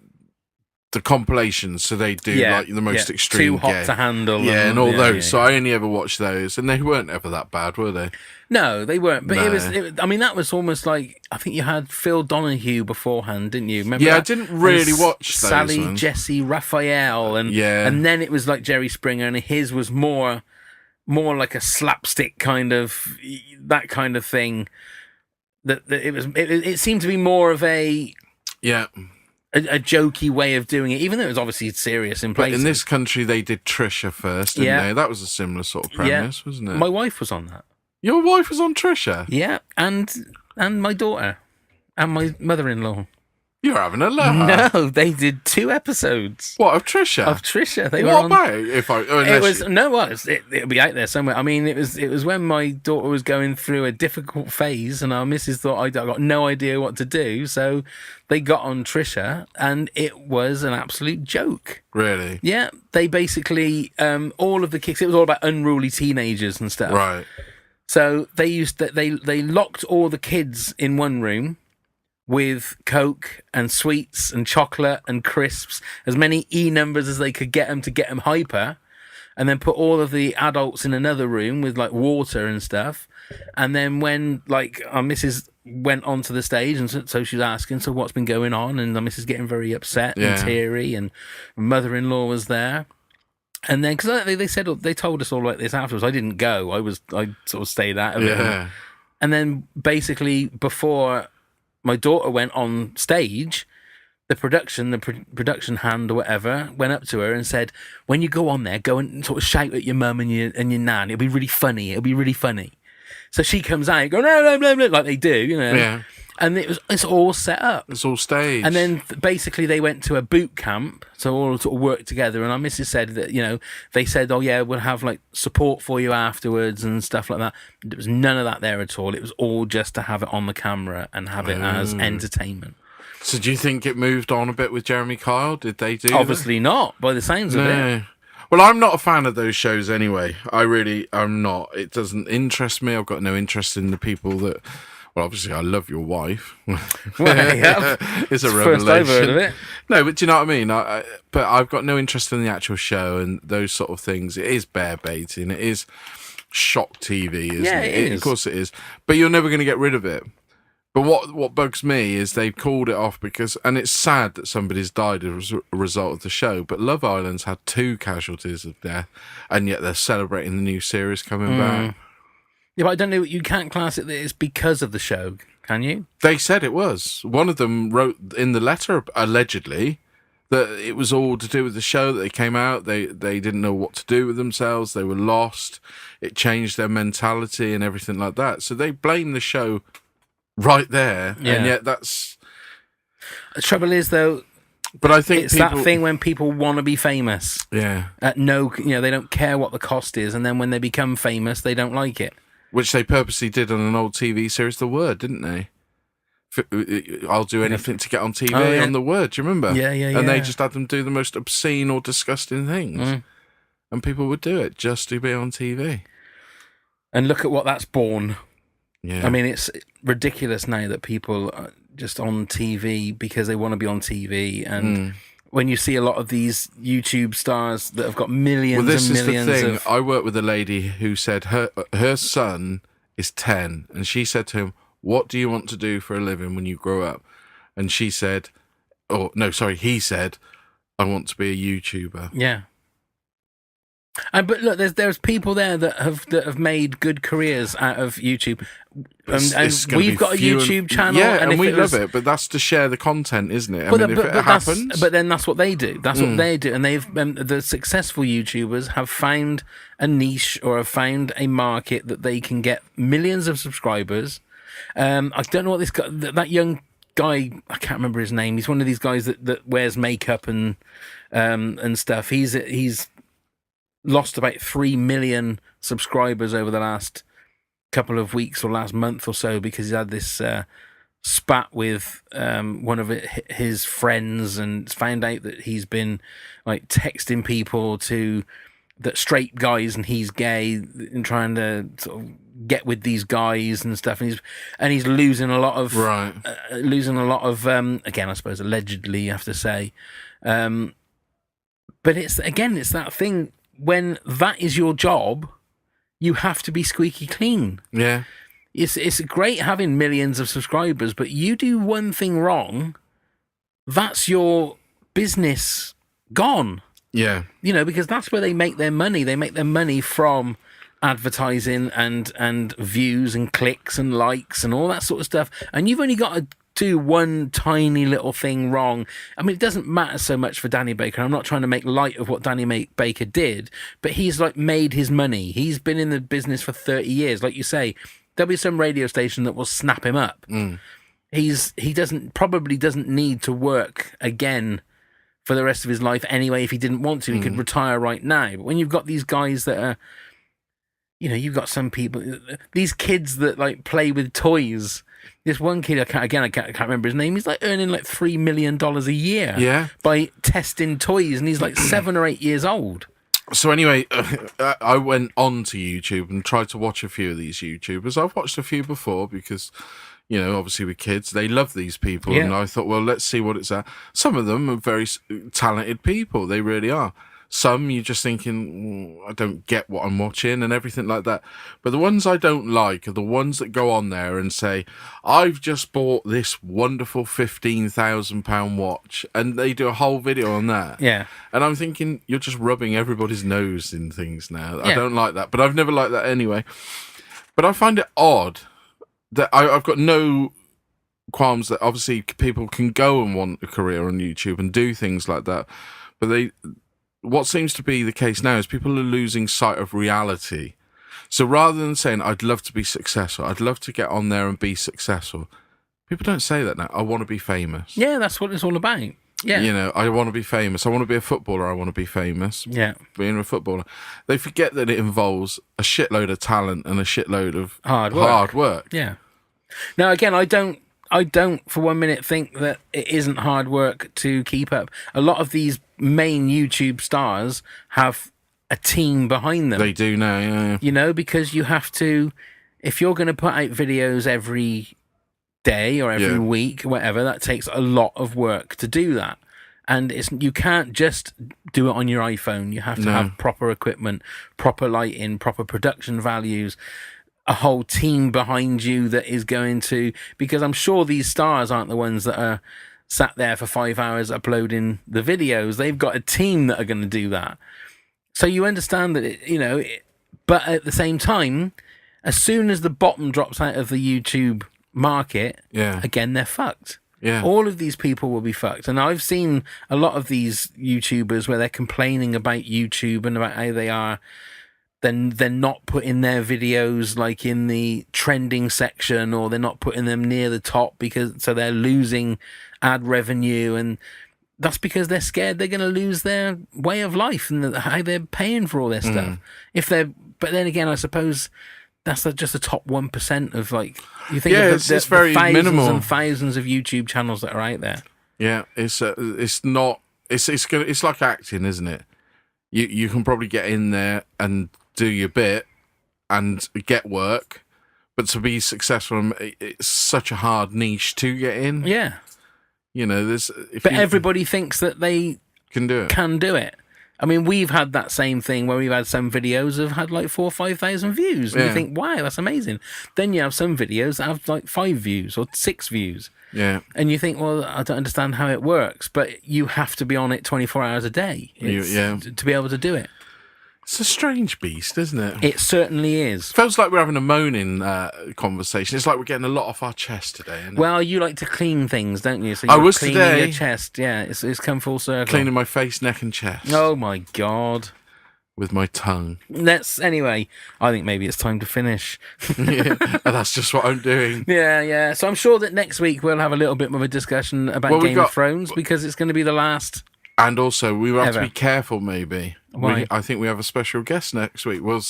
compilations, so they do like the most extreme. Too Hot to Handle. And all those. Yeah. So I only ever watched those, and they weren't ever that bad, were they? No, they weren't. But I mean, that was almost like, I think you had Phil Donahue beforehand, didn't you? Remember I that? didn't really watch those Sally, ones. Jesse, Raphael, and then it was like Jerry Springer, and his was more like a slapstick kind of, that kind of thing. That it seemed to be more of a a jokey way of doing it, even though it was obviously serious in places. But in this country, they did Trisha first, didn't they? That was a similar sort of premise, wasn't it? My wife was on that. Your wife was on Trisha? Yeah, and my daughter, and my mother-in-law. You're having a laugh. No, they did 2 episodes. What, of Trisha? Of Trisha. What about? It'll be out there somewhere. I mean, it was when my daughter was going through a difficult phase, and our missus thought I got no idea what to do, so they got on Trisha, and it was an absolute joke. Really? Yeah, they basically all of the kicks. It was all about unruly teenagers and stuff. Right. So they locked all the kids in one room with Coke and sweets and chocolate and crisps, as many E numbers as they could get them hyper, and then put all of the adults in another room with like water and stuff. And then when like our missus went onto the stage, and so she was asking, so what's been going on? And our missus getting very upset and teary, and mother-in-law was there. And then, because they told us all like this afterwards. I didn't go. I sort of stayed out of it. And then basically before my daughter went on stage, the production hand or whatever went up to her and said, "When you go on there, go and sort of shout at your mum and your nan. It'll be really funny. It'll be really funny." So she comes out, going, "No, no, no," like they do, Yeah. And it's all set up. It's all staged. And then basically they went to a boot camp, so all sort of worked together. And our missus said that, they said, "Oh yeah, we'll have like support for you afterwards and stuff like that." There was none of that there at all. It was all just to have it on the camera and have it as entertainment. So do you think it moved on a bit with Jeremy Kyle? Did they do Obviously not, by the sounds of it. Well, I'm not a fan of those shows anyway. I'm not. It doesn't interest me. I've got no interest in the people that... Well, obviously, I love your wife. Well, yeah. It's a revelation. First I've heard of it. No, but do you know what I mean? But I've got no interest in the actual show and those sort of things. It is bear baiting. It is shock TV, isn't it? It is. Of course it is. But you're never going to get rid of it. But what bugs me is they've called it off because, and it's sad that somebody's died as a result of the show, but Love Island's had 2 casualties of death, and yet they're celebrating the new series coming back. Yeah, but I don't know. You can't class it that it's because of the show, can you? They said it was. One of them wrote in the letter, allegedly, that it was all to do with the show, that they came out, they didn't know what to do with themselves, they were lost, it changed their mentality and everything like that. So they blame the show right there, and yet that's... The trouble is, though, but I think it's that thing when people want to be famous. Yeah. They don't care what the cost is, and then when they become famous, they don't like it. Which they purposely did on an old TV series, The Word, didn't they? I'll do anything to get on TV on The Word, do you remember? Yeah. And they just had them do the most obscene or disgusting things. And people would do it just to be on TV. And look at what that's born. Yeah. I mean, it's ridiculous now that people are just on TV because they want to be on TV. And when you see a lot of these YouTube stars that have got millions and millions Well, this is the thing. I worked with a lady who said her son is 10. And she said to him, "What do you want to do for a living when you grow up?" And she said, he said, "I want to be a YouTuber." Yeah. But look, there's people there that have made good careers out of YouTube, and we've got a YouTube channel, and we love it. But that's to share the content, isn't it? If it happens, but then that's what they do. That's what they do, and they've the successful YouTubers have found a niche or have found a market that they can get millions of subscribers. I don't know what this guy, that young guy, I can't remember his name. He's one of these guys that wears makeup and stuff. He's lost about 3 million subscribers over the last couple of weeks or last month or so because he had this spat with one of his friends and found out that he's been like texting people that straight guys and he's gay and trying to sort of get with these guys and stuff, and he's losing a lot of again, I suppose allegedly you have to say, but it's that thing. When that is your job, you have to be squeaky clean. Yeah. It's great having millions of subscribers, but you do one thing wrong, that's your business gone. Yeah. Because that's where they make their money. They make their money from advertising and views and clicks and likes and all that sort of stuff. And you've only got to do one tiny little thing wrong. I mean, it doesn't matter so much for Danny Baker. I'm not trying to make light of what Danny Baker did, but he's like made his money. He's been in the business for 30 years. Like you say, there'll be some radio station that will snap him up. He probably doesn't need to work again for the rest of his life anyway. If he didn't want to, he could retire right now. But when you've got these guys that are, you've got some people, these kids that like play with toys. This one kid, I can't remember his name. He's like earning like $3 million a year by testing toys, and he's like 7 or 8 years old. So anyway, I went on to YouTube and tried to watch a few of these YouTubers. I've watched a few before because, obviously with kids, they love these people. And I thought, well, let's see what it's at. Some of them are very talented people. They really are. Some you're just thinking, I don't get what I'm watching and everything like that. But the ones I don't like are the ones that go on there and say, I've just bought this wonderful £15,000 watch. And they do a whole video on that. Yeah. And I'm thinking, you're just rubbing everybody's nose in things now. I don't like that. But I've never liked that anyway. But I find it odd that I've got no qualms that obviously people can go and want a career on YouTube and do things like that. But what seems to be the case now is people are losing sight of reality. So rather than saying, I'd love to be successful, I'd love to get on there and be successful, people don't say that now. I want to be famous. Yeah, that's what it's all about. Yeah. I want to be famous. I want to be a footballer. I want to be famous. Yeah. Being a footballer. They forget that it involves a shitload of talent and a shitload of hard work. Yeah. Now, again, I don't for 1 minute think that it isn't hard work to keep up. A lot of these main YouTube stars have a team behind them. They do now, yeah. Because you have to, if you're going to put out videos every day or every week, whatever, that takes a lot of work to do that. And you can't just do it on your iPhone. You have to have proper equipment, proper lighting, proper production values. a whole team behind you that is going to, because I'm sure these stars aren't the ones that are sat there for 5 hours uploading the videos. They've got a team that are going to do that. So you understand that, but at the same time, as soon as the bottom drops out of the YouTube market, again, they're fucked. Yeah. All of these people will be fucked. And I've seen a lot of these YouTubers where they're complaining about YouTube and about how they are, then they're not putting their videos like in the trending section, or they're not putting them near the top so they're losing ad revenue, and that's because they're scared they're going to lose their way of life and how they're paying for all their stuff. But then again, I suppose that's just the top 1% of, like, you think of the very thousands minimal and thousands of YouTube channels that are out there. Yeah, it's like acting, isn't it? You can probably get in there and do your bit and get work, but to be successful, it's such a hard niche to get in. Yeah. But everybody thinks that they can do it. I mean, we've had that same thing where we've had some videos that have had like 4,000 or 5,000 views, and you think, wow, that's amazing. Then you have some videos that have like 5 views or 6 views. Yeah. And you think, well, I don't understand how it works, but you have to be on it 24 hours a day to be able to do it. It's a strange beast, isn't it? It certainly is. Feels like we're having a moaning conversation. It's like we're getting a lot off our chest today. Well, you like to clean things, don't you? So I was cleaning today. Your chest, yeah. It's come full circle. Cleaning my face, neck, and chest. Oh my God! With my tongue. Anyway. I think maybe it's time to finish. Yeah, that's just what I'm doing. Yeah. So I'm sure that next week we'll have a little bit more of a discussion about Game of Thrones, because it's going to be the last. And also, we will have to be careful, maybe. Why? I think we have a special guest next week. We'll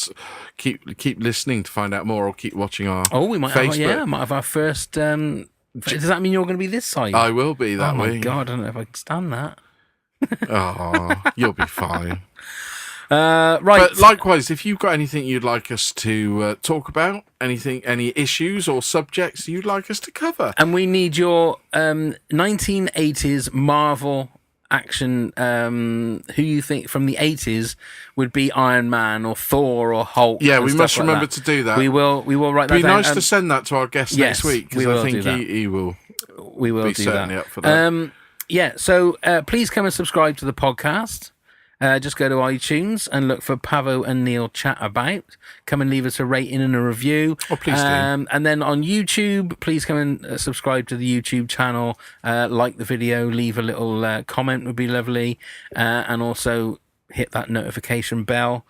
keep listening to find out more, or keep watching our we might Facebook. might have our first... does that mean you're going to be this side? I will be that way. Oh, my God, I don't know if I can stand that. Oh, you'll be fine. Right. But likewise, if you've got anything you'd like us to talk about, any issues or subjects you'd like us to cover. And we need your 1980s Marvel action, who you think from the 80s would be Iron Man or Thor or Hulk. Yeah, we must remember to do that. We will write that down. It'd be nice to send that to our guest next week, because I think he will. We will be do certainly that. Up for that. So please come and subscribe to the podcast. Just go to iTunes and look for Pavo and Neil Chat About. Come and leave us a rating and a review. Oh, please do. And then on YouTube, please come and subscribe to the YouTube channel. Like the video, leave a little comment would be lovely. And also hit that notification bell.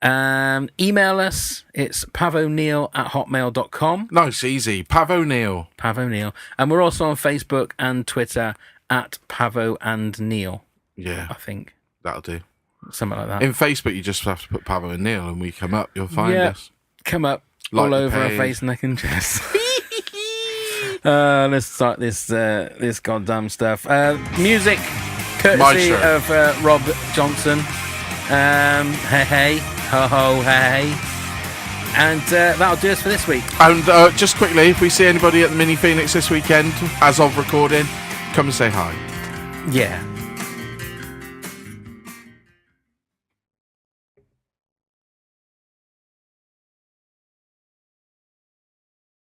Email us. It's pavoneil@hotmail.com. Nice, easy. Pavo Neil. And we're also on Facebook and Twitter @Pavo and Neil. Yeah. I think. That'll do. Something like that. In Facebook, you just have to put Pavo and Neil, and we come up. You'll find us. Come up all over our face, neck, and chest. Let's start this goddamn stuff. Music, courtesy of Rob Johnson. Hey, ho, ho, hey. And that'll do us for this week. And just quickly, if we see anybody at the Mini Phoenix this weekend, as of recording, come and say hi. Yeah.